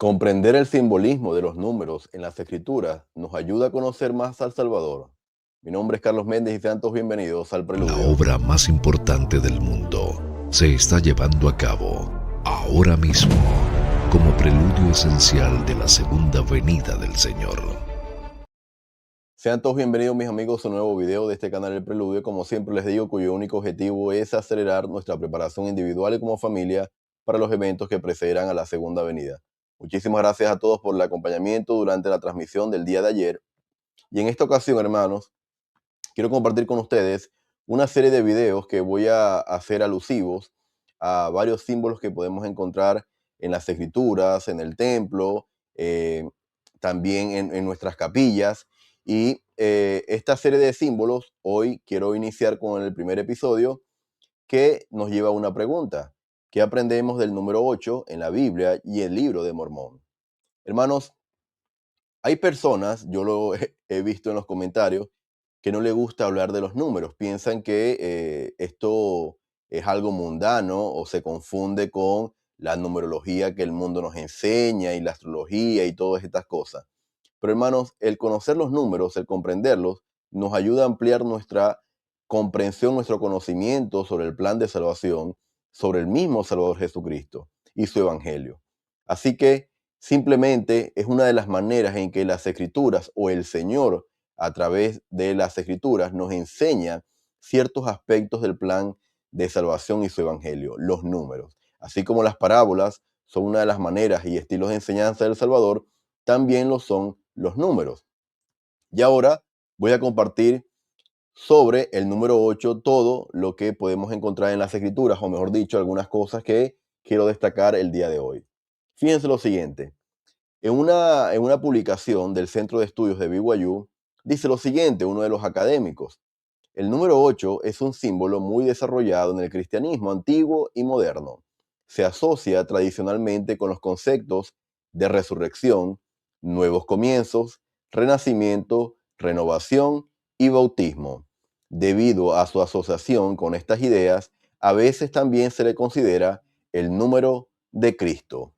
Comprender el simbolismo de los números en las escrituras nos ayuda a conocer más al Salvador. Mi nombre es Carlos Méndez y sean todos bienvenidos al La Preludio. obra más importante del mundo se está llevando a cabo ahora mismo como preludio esencial de la segunda venida del Señor. Sean todos bienvenidos mis amigos a un nuevo video de este canal El Preludio, como siempre les digo, cuyo único objetivo es acelerar nuestra preparación individual y como familia para los eventos que precederán a la segunda venida. Muchísimas gracias a todos por el acompañamiento durante la transmisión del día de ayer. Y en esta ocasión, hermanos, quiero compartir con ustedes una serie de videos que voy a hacer alusivos a varios símbolos que podemos encontrar en las escrituras, en el templo, también en nuestras capillas. Y esta serie de símbolos, hoy quiero iniciar con el primer episodio que nos lleva a una pregunta. ¿Qué aprendemos del número 8 en la Biblia y el libro de Mormón? Hermanos, hay personas, yo lo he visto en los comentarios, que no le gusta hablar de los números. Piensan que esto es algo mundano o se confunde con la numerología que el mundo nos enseña y la astrología y todas estas cosas. Pero hermanos, el conocer los números, el comprenderlos, nos ayuda a ampliar nuestra comprensión, nuestro conocimiento sobre el plan de salvación, sobre el mismo Salvador Jesucristo y su Evangelio. Así que simplemente es una de las maneras en que las Escrituras o el Señor a través de las Escrituras nos enseña ciertos aspectos del plan de salvación y su Evangelio, los números. Así como las parábolas son una de las maneras y estilos de enseñanza del Salvador, también lo son los números. Y ahora voy a compartir sobre el número 8 todo lo que podemos encontrar en las escrituras, o mejor dicho, algunas cosas que quiero destacar el día de hoy. Fíjense lo siguiente, en una publicación del Centro de Estudios de BYU, dice lo siguiente, uno de los académicos: el número 8 es un símbolo muy desarrollado en el cristianismo antiguo y moderno. Se asocia tradicionalmente con los conceptos de resurrección, nuevos comienzos, renacimiento, renovación y bautismo. Debido a su asociación con estas ideas, a veces también se le considera el número de Cristo.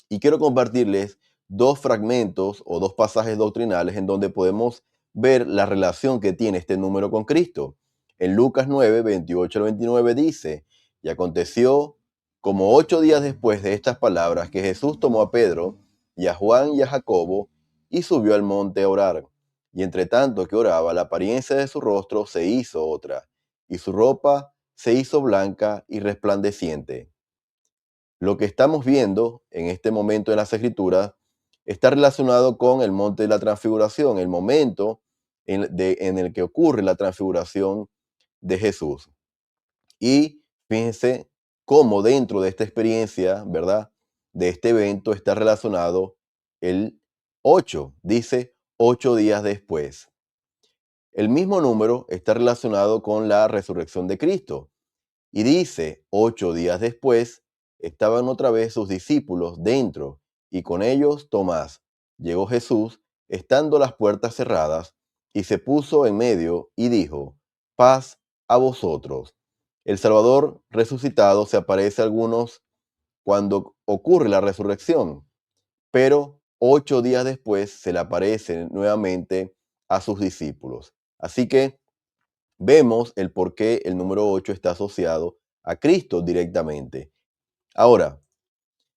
Y quiero compartirles dos fragmentos o dos pasajes doctrinales en donde podemos ver la relación que tiene este número con Cristo. En Lucas 9, 28 al 29 dice: y aconteció como 8 días después de estas palabras que Jesús tomó a Pedro y a Juan y a Jacobo y subió al monte a orar. Y entre tanto que oraba, la apariencia de su rostro se hizo otra, y su ropa se hizo blanca y resplandeciente. Lo que estamos viendo en este momento en las Escrituras está relacionado con el monte de la transfiguración, el momento en el que ocurre la transfiguración de Jesús. Y fíjense cómo dentro de esta experiencia, ¿verdad? De este evento está relacionado el 8, dice 8 días después. El mismo número está relacionado con la resurrección de Cristo. Y dice, 8 días después, estaban otra vez sus discípulos dentro, y con ellos Tomás. Llegó Jesús, estando las puertas cerradas, y se puso en medio y dijo: paz a vosotros. El Salvador resucitado se aparece a algunos cuando ocurre la resurrección, pero 8 días después se le aparece nuevamente a sus discípulos. Así que vemos el por qué el número 8 está asociado a Cristo directamente. Ahora,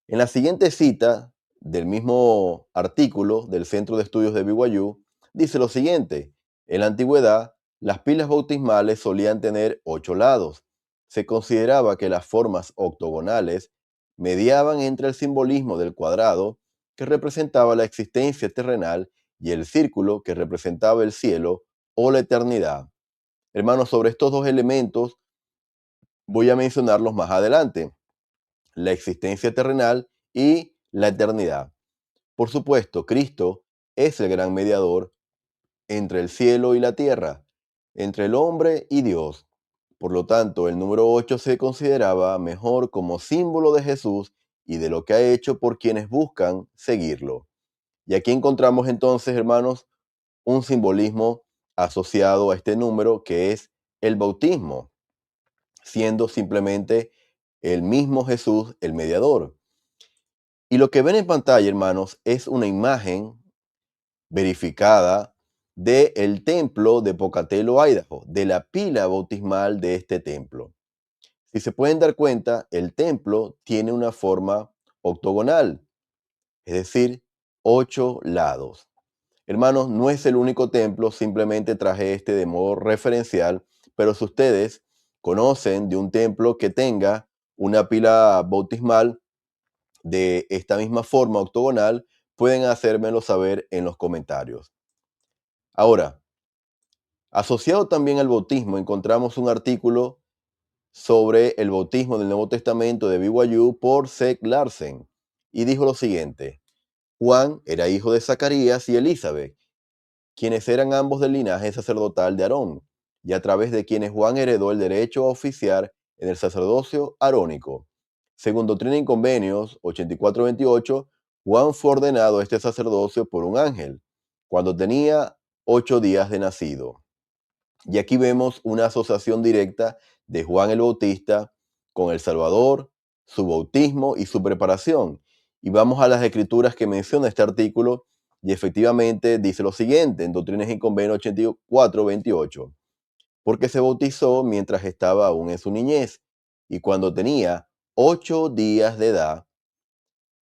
en la siguiente cita del mismo artículo del Centro de Estudios de BYU, dice lo siguiente: en la antigüedad, las pilas bautismales solían tener 8 lados. Se consideraba que las formas octogonales mediaban entre el simbolismo del cuadrado, que representaba la existencia terrenal, y el círculo, que representaba el cielo o la eternidad. Hermanos, sobre estos dos elementos voy a mencionarlos más adelante: la existencia terrenal y la eternidad. Por supuesto, Cristo es el gran mediador entre el cielo y la tierra, entre el hombre y Dios. Por lo tanto, el número 8 se consideraba mejor como símbolo de Jesús y de lo que ha hecho por quienes buscan seguirlo. Y aquí encontramos entonces, hermanos, un simbolismo asociado a este número, que es el bautismo, siendo simplemente el mismo Jesús el mediador. Y lo que ven en pantalla, hermanos, es una imagen verificada del templo de Pocatello, Idaho, de la pila bautismal de este templo. Si se pueden dar cuenta, el templo tiene una forma octogonal, es decir, 8 lados. Hermanos, no es el único templo, simplemente traje este de modo referencial, pero si ustedes conocen de un templo que tenga una pila bautismal de esta misma forma octogonal, pueden hacérmelo saber en los comentarios. Ahora, asociado también al bautismo, encontramos un artículo sobre el bautismo del Nuevo Testamento de BYU por Zach Larsen, y dijo lo siguiente: Juan era hijo de Zacarías y Elizabeth, quienes eran ambos del linaje sacerdotal de Aarón, y a través de quienes Juan heredó el derecho a oficiar en el sacerdocio arónico. Según Doctrina y Convenios 8428, Juan fue ordenado a este sacerdocio por un ángel, cuando tenía 8 días de nacido. Y aquí vemos una asociación directa de Juan el Bautista con el Salvador, su bautismo y su preparación. Y vamos a las escrituras que menciona este artículo, y efectivamente dice lo siguiente en Doctrinas y Convenios 84:28: porque se bautizó mientras estaba aún en su niñez, y cuando tenía 8 días de edad,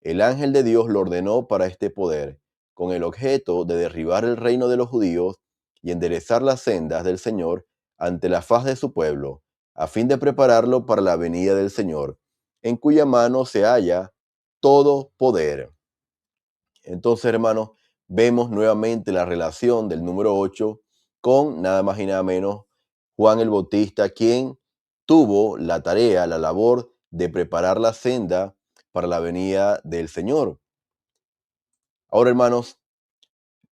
el ángel de Dios lo ordenó para este poder, con el objeto de derribar el reino de los judíos y enderezar las sendas del Señor ante la faz de su pueblo, a fin de prepararlo para la venida del Señor, en cuya mano se halla todo poder. Entonces, hermanos, vemos nuevamente la relación del número 8 con nada más y nada menos Juan el Bautista, quien tuvo la tarea, la labor de preparar la senda para la venida del Señor. Ahora, hermanos,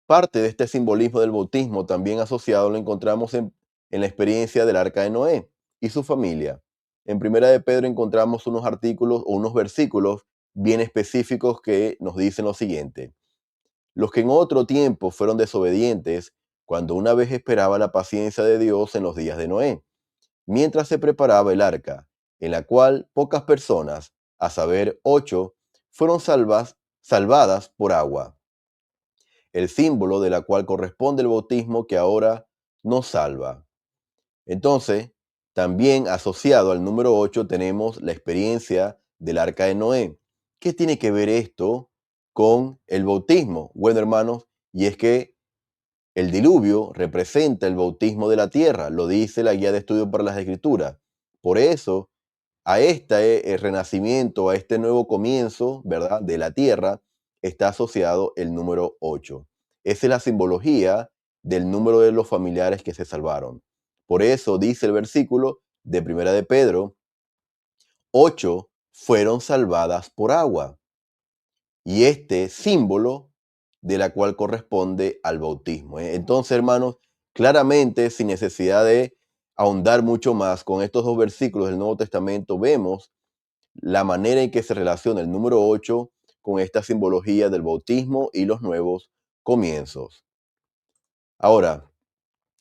parte de este simbolismo del bautismo también asociado lo encontramos en la experiencia del arca de Noé y su familia. En Primera de Pedro encontramos unos artículos o unos versículos bien específicos que nos dicen lo siguiente: los que en otro tiempo fueron desobedientes, cuando una vez esperaba la paciencia de Dios en los días de Noé, mientras se preparaba el arca, en la cual pocas personas, a saber 8, fueron salvadas por agua, el símbolo de la cual corresponde el bautismo que ahora nos salva. Entonces, también asociado al número 8 tenemos la experiencia del arca de Noé. ¿Qué tiene que ver esto con el bautismo? Bueno, hermanos, y es que el diluvio representa el bautismo de la tierra, lo dice la guía de estudio para las escrituras. Por eso, a este renacimiento, a este nuevo comienzo, ¿verdad?, de la tierra, está asociado el número 8. Esa es la simbología del número de los familiares que se salvaron. Por eso dice el versículo de Primera de Pedro: 8 fueron salvadas por agua. Y este símbolo de la cual corresponde al bautismo. Entonces, hermanos, claramente, sin necesidad de ahondar mucho más, con estos dos versículos del Nuevo Testamento vemos la manera en que se relaciona el número 8 con esta simbología del bautismo y los nuevos comienzos. Ahora,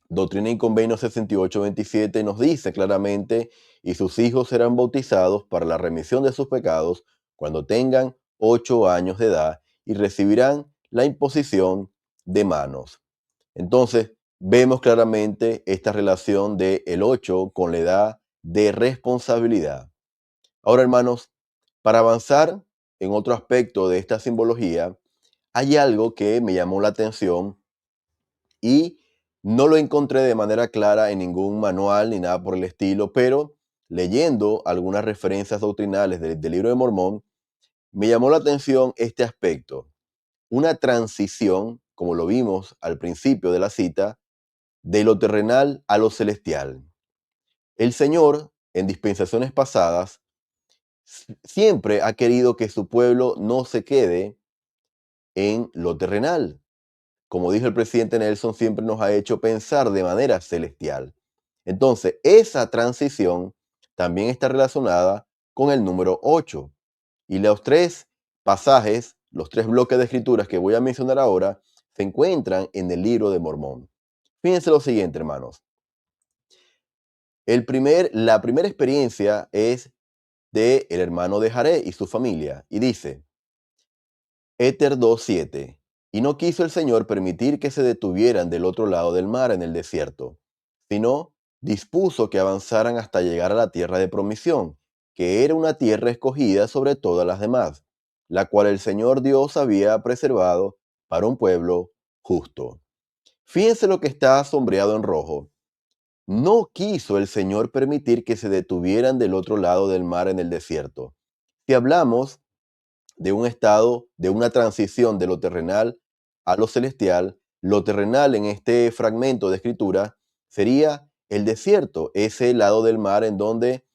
Doctrina y Convenios 68:27 nos dice claramente: y sus hijos serán bautizados para la remisión de sus pecados cuando tengan 8 años de edad, y recibirán la imposición de manos. Entonces, vemos claramente esta relación de el 8 con la edad de responsabilidad. Ahora, hermanos, para avanzar en otro aspecto de esta simbología, hay algo que me llamó la atención y no lo encontré de manera clara en ningún manual ni nada por el estilo, pero leyendo algunas referencias doctrinales del libro de Mormón, me llamó la atención este aspecto: una transición, como lo vimos al principio de la cita, de lo terrenal a lo celestial. El Señor, en dispensaciones pasadas, siempre ha querido que su pueblo no se quede en lo terrenal. Como dijo el presidente Nelson, siempre nos ha hecho pensar de manera celestial. Entonces, esa transición también está relacionada con el número 8. Y los tres pasajes, los tres bloques de escrituras que voy a mencionar ahora, se encuentran en el libro de Mormón. Fíjense lo siguiente, hermanos. La primera experiencia es de el hermano de Jaré y su familia. Y dice: Éter 2:7. Y no quiso el Señor permitir que se detuvieran del otro lado del mar en el desierto, sino dispuso que avanzaran hasta llegar a la tierra de promisión, que era una tierra escogida sobre todas las demás, la cual el Señor Dios había preservado para un pueblo justo. Fíjense lo que está sombreado en rojo. No quiso el Señor permitir que se detuvieran del otro lado del mar en el desierto. Si hablamos de un estado, de una transición de lo terrenal a lo celestial, lo terrenal en este fragmento de escritura sería el desierto, ese lado del mar en donde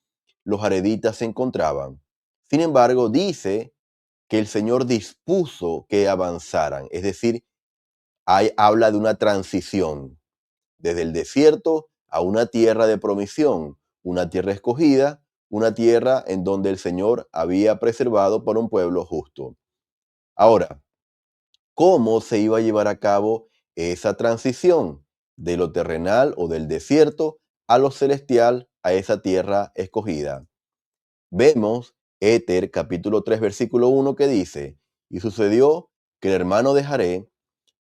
los areditas se encontraban. Sin embargo, dice que el Señor dispuso que avanzaran, es decir, habla de una transición desde el desierto a una tierra de promisión, una tierra escogida, una tierra en donde el Señor había preservado para un pueblo justo. Ahora, ¿cómo se iba a llevar a cabo esa transición de lo terrenal o del desierto a lo celestial, a esa tierra escogida? Vemos Éter capítulo 3 versículo 1 que dice, y sucedió que el hermano de Jaré,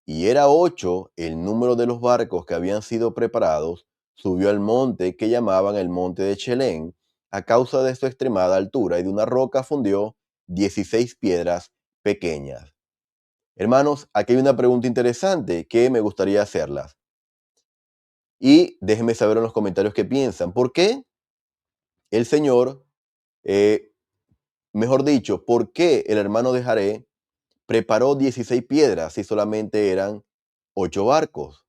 y era 8 el número de los barcos que habían sido preparados, subió al monte que llamaban el monte de Chelén, a causa de su extremada altura, y de una roca fundió 16 piedras pequeñas. Hermanos, aquí hay una pregunta interesante que me gustaría hacerlas. Y déjenme saber en los comentarios qué piensan. ¿Por qué el Señor, eh, mejor dicho, por qué el hermano de Jaré preparó 16 piedras si solamente eran 8 barcos?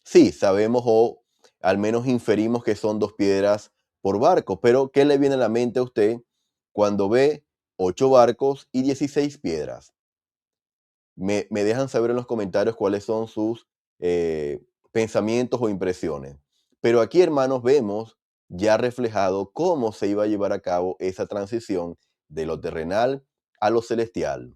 Sí, sabemos o al menos inferimos que son 2 piedras por barco, pero ¿qué le viene a la mente a usted cuando ve 8 barcos y 16 piedras? Me dejan saber en los comentarios cuáles son sus pensamientos o impresiones. Pero aquí, hermanos, vemos ya reflejado cómo se iba a llevar a cabo esa transición de lo terrenal a lo celestial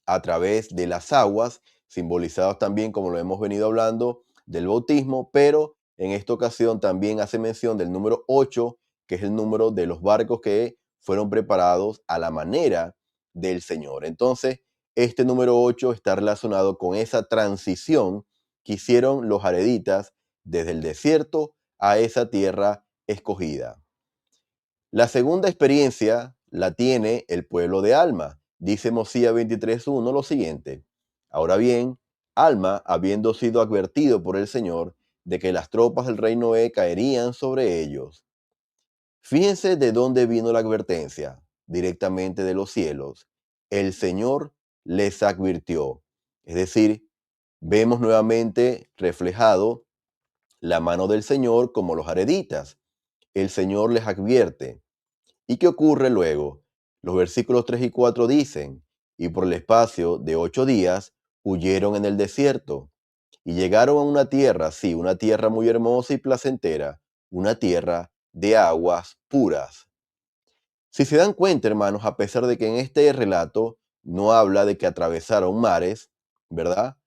a través de las aguas, simbolizados también, como lo hemos venido hablando, del bautismo, pero en esta ocasión también hace mención del número 8, que es el número de los barcos que fueron preparados a la manera del Señor. Entonces, este número 8 está relacionado con esa transición que hicieron los jareditas desde el desierto a esa tierra escogida. La segunda experiencia la tiene el pueblo de Alma. Dice Mosías 23:1 lo siguiente. Ahora bien, Alma, habiendo sido advertido por el Señor de que las tropas del rey Noé caerían sobre ellos. Fíjense de dónde vino la advertencia, directamente de los cielos. El Señor les advirtió. Es decir, vemos nuevamente reflejado la mano del Señor como los areditas. El Señor les advierte. ¿Y qué ocurre luego? Los versículos 3 y 4 dicen, y por el espacio de 8 días huyeron en el desierto y llegaron a una tierra, sí, una tierra muy hermosa y placentera, una tierra de aguas puras. Si se dan cuenta, hermanos, a pesar de que en este relato no habla de que atravesaron mares, ¿verdad?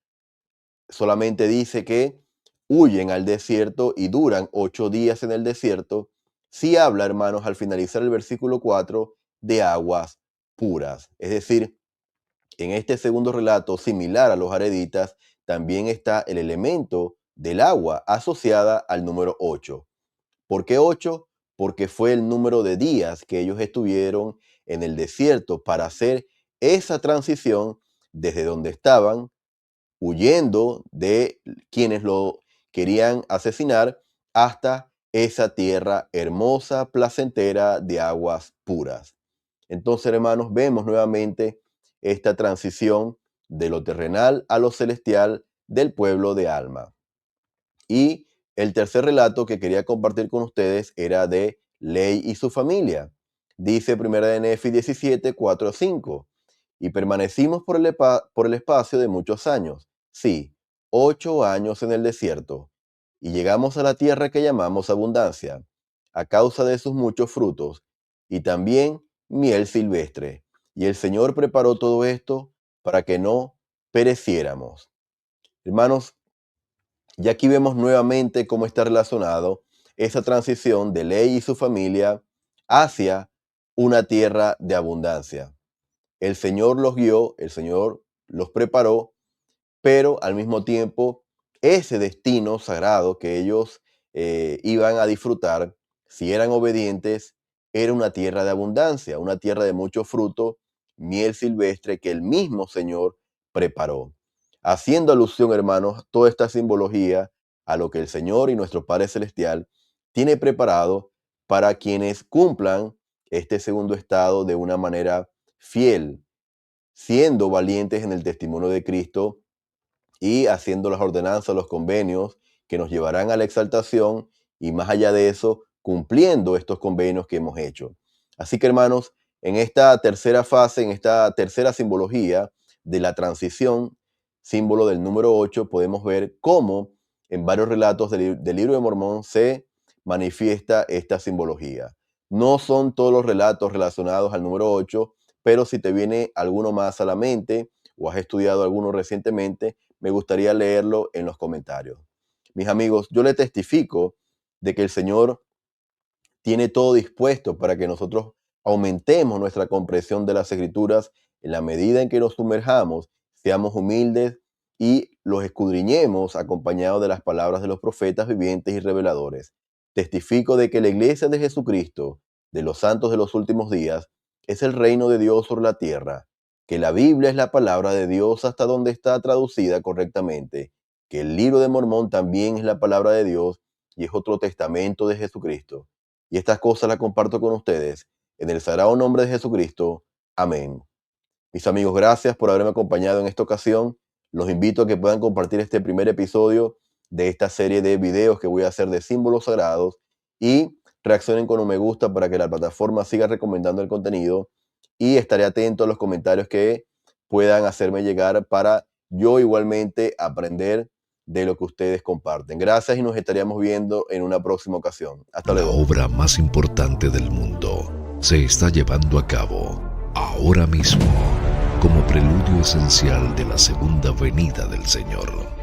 Solamente dice que huyen al desierto y duran 8 días en el desierto. Sí habla, hermanos, al finalizar el versículo 4, de aguas puras. Es decir, en este segundo relato, similar a los areditas, también está el elemento del agua asociada al número 8. ¿Por qué 8? Porque fue el número de días que ellos estuvieron en el desierto para hacer esa transición desde donde estaban huyendo de quienes lo querían asesinar hasta esa tierra hermosa, placentera de aguas puras. Entonces, hermanos, vemos nuevamente esta transición de lo terrenal a lo celestial del pueblo de Alma. Y el tercer relato que quería compartir con ustedes era de Ley y su familia. Dice 1 de Nefi 17, 4 a 5. Y permanecimos por el espacio de muchos años. Sí, 8 años en el desierto. Y llegamos a la tierra que llamamos abundancia, a causa de sus muchos frutos, y también miel silvestre. Y el Señor preparó todo esto para que no pereciéramos. Hermanos, y aquí vemos nuevamente cómo está relacionado esa transición de Ley y su familia hacia una tierra de abundancia. El Señor los guió, el Señor los preparó, pero al mismo tiempo ese destino sagrado que ellos iban a disfrutar, si eran obedientes, era una tierra de abundancia, una tierra de mucho fruto, miel silvestre que el mismo Señor preparó. Haciendo alusión, hermanos, toda esta simbología a lo que el Señor y nuestro Padre Celestial tiene preparado para quienes cumplan este segundo estado de una manera fiel, siendo valientes en el testimonio de Cristo y haciendo las ordenanzas, los convenios que nos llevarán a la exaltación y más allá de eso, cumpliendo estos convenios que hemos hecho. Así que hermanos, en esta tercera fase, en esta tercera simbología de la transición, símbolo del número 8, podemos ver cómo en varios relatos del libro de Mormón se manifiesta esta simbología. No son todos los relatos relacionados al número 8, pero si te viene alguno más a la mente o has estudiado alguno recientemente, me gustaría leerlo en los comentarios. Mis amigos, yo le testifico de que el Señor tiene todo dispuesto para que nosotros aumentemos nuestra comprensión de las Escrituras en la medida en que nos sumerjamos, seamos humildes y los escudriñemos acompañados de las palabras de los profetas vivientes y reveladores. Testifico de que la iglesia de Jesucristo, de los santos de los últimos días, es el reino de Dios sobre la tierra, que la Biblia es la palabra de Dios hasta donde está traducida correctamente, que el libro de Mormón también es la palabra de Dios y es otro testamento de Jesucristo. Y estas cosas las comparto con ustedes en el sagrado nombre de Jesucristo. Amén. Mis amigos, gracias por haberme acompañado en esta ocasión. Los invito a que puedan compartir este primer episodio de esta serie de videos que voy a hacer de símbolos sagrados y reaccionen con un me gusta para que la plataforma siga recomendando el contenido y estaré atento a los comentarios que puedan hacerme llegar para yo igualmente aprender de lo que ustedes comparten. Gracias y nos estaríamos viendo en una próxima ocasión. Hasta luego. La obra más importante del mundo se está llevando a cabo ahora mismo como preludio esencial de la segunda venida del Señor.